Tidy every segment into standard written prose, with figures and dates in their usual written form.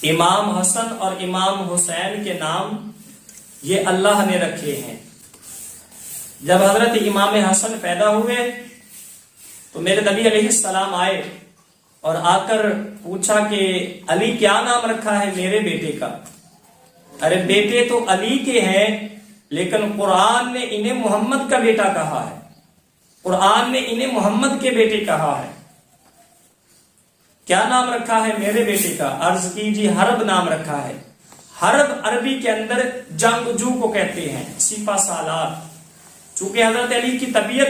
امام حسن اور امام حسین کے نام یہ اللہ نے رکھے ہیں۔ جب حضرت امام حسن پیدا ہوئے تو میرے نبی علیہ السلام آئے اور آ کر پوچھا کہ علی کیا نام رکھا ہے میرے بیٹے کا؟ ارے بیٹے تو علی کے ہیں، لیکن قرآن نے انہیں محمد کا بیٹا کہا ہے، قرآن نے انہیں محمد کے بیٹے کہا ہے۔ کیا نام رکھا ہے میرے بیٹے کا؟ عرض کیجیے حرب نام رکھا ہے۔ حرب عربی کے اندر جنگجو کو کہتے ہیں، سپہ سالار۔ چونکہ حضرت علی کی طبیعت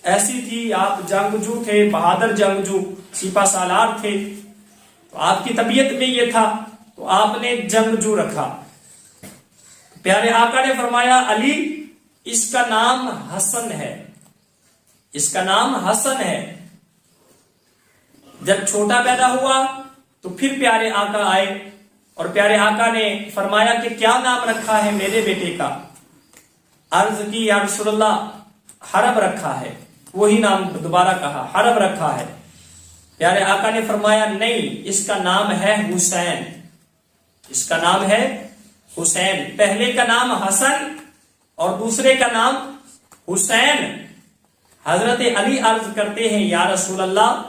ایسی تھی، آپ جنگجو تھے، بہادر جنگجو، سپہ سالار تھے، تو آپ کی طبیعت میں یہ تھا تو آپ نے جنگجو رکھا۔ پیارے آقا نے فرمایا علی اس کا نام حسن ہے، اس کا نام حسن ہے۔ جب چھوٹا پیدا ہوا تو پھر پیارے آقا آئے اور پیارے آقا نے فرمایا کہ کیا نام رکھا ہے میرے بیٹے کا؟ عرض کی یا رسول اللہ حرب رکھا ہے، وہی نام دوبارہ کہا، حرب رکھا ہے۔ پیارے آقا نے فرمایا نہیں، اس کا نام ہے حسین، اس کا نام ہے حسین۔ پہلے کا نام حسن اور دوسرے کا نام حسین۔ حضرت علی عرض کرتے ہیں یا رسول اللہ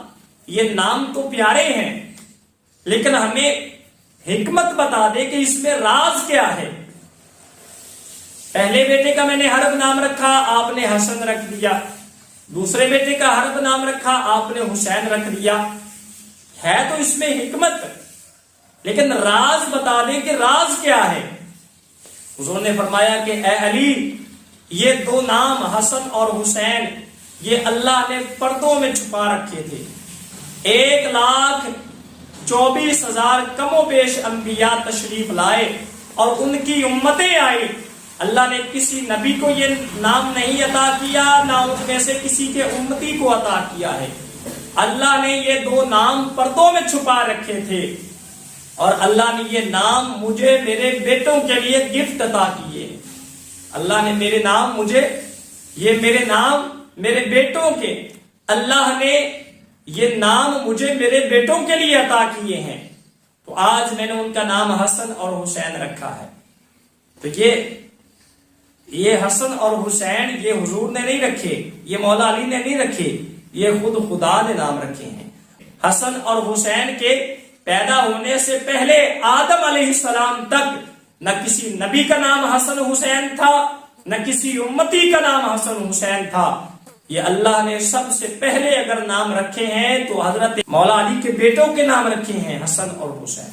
یہ نام تو پیارے ہیں، لیکن ہمیں حکمت بتا دے کہ اس میں راز کیا ہے۔ پہلے بیٹے کا میں نے حرب نام رکھا، آپ نے حسن رکھ دیا، دوسرے بیٹے کا حرب نام رکھا، آپ نے حسین رکھ دیا۔ ہے تو اس میں حکمت، لیکن راز بتا دے کہ راز کیا ہے۔ حضور نے فرمایا کہ اے علی یہ دو نام حسن اور حسین یہ اللہ نے پردوں میں چھپا رکھے تھے۔ 1,24,000 کم و بیش انبیاء تشریف لائے اور ان کی امتیں آئی، اللہ نے کسی نبی کو یہ نام نہیں عطا کیا، نہ ان میں سے کسی کے امتی کو عطا کیا ہے۔ اللہ نے یہ دو نام پردوں میں چھپا رکھے تھے اور اللہ نے یہ نام مجھے میرے بیٹوں کے لیے گفٹ عطا کیے۔ اللہ نے میرے نام مجھے، یہ میرے نام میرے بیٹوں کے، اللہ نے یہ نام مجھے میرے بیٹوں کے لیے عطا کیے ہیں، تو آج میں نے ان کا نام حسن اور حسین رکھا ہے۔ تو یہ حسن اور حسین یہ حضور نے نہیں رکھے، یہ مولا علی نے نہیں رکھے، یہ خود خدا نے نام رکھے ہیں۔ حسن اور حسین کے پیدا ہونے سے پہلے آدم علیہ السلام تک نہ کسی نبی کا نام حسن حسین تھا، نہ کسی امتی کا نام حسن حسین تھا۔ یہ اللہ نے سب سے پہلے اگر نام رکھے ہیں تو حضرت مولا علی کے بیٹوں کے نام رکھے ہیں، حسن اور حسین۔